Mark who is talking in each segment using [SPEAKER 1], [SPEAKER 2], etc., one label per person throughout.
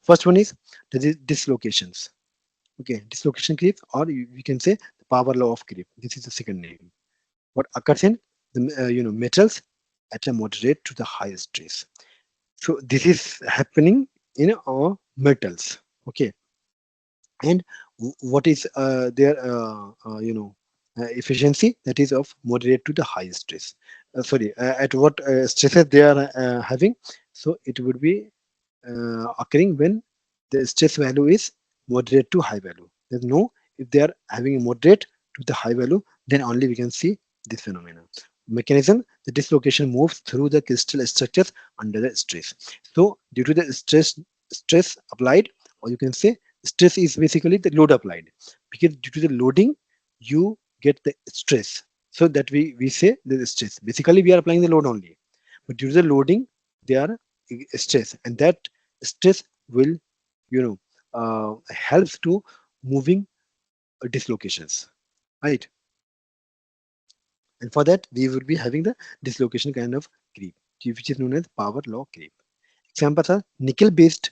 [SPEAKER 1] First one is the dislocations. Okay, dislocation creep, or we can say the power law of creep. This is the second name. What occurs in the metals at a moderate to the high stress. So this is happening in metals. Okay, and what is their efficiency, that is of moderate to the high stress. Sorry, at what stresses they are having. So it would be occurring when the stress value is moderate to high value. There's no, if they are having a moderate to the high value, then only we can see this phenomenon. Mechanism: the dislocation moves through the crystal structures under the stress. So due to the stress applied, or you can say stress is basically the load applied, because due to the loading you get the stress. So that we say the stress, basically we are applying the load only, but due to the loading they are stress, and that stress will you know helps to moving dislocations, right? And for that we will be having the dislocation kind of creep, which is known as power law creep. Examples are nickel based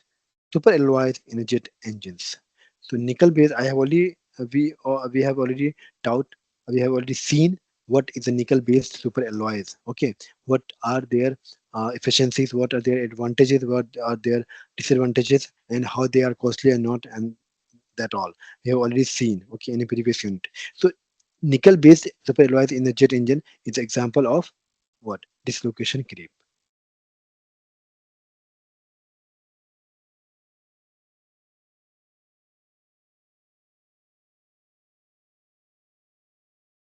[SPEAKER 1] super alloys in jet engines. So nickel based, I have already we have already taught, we have already seen what is a nickel based super alloys. Okay, what are their efficiencies, what are their advantages, what are their disadvantages, and how they are costly or not, and that all we have already seen, okay, in a previous unit. So nickel based super alloys in the jet engine is example of what dislocation creep.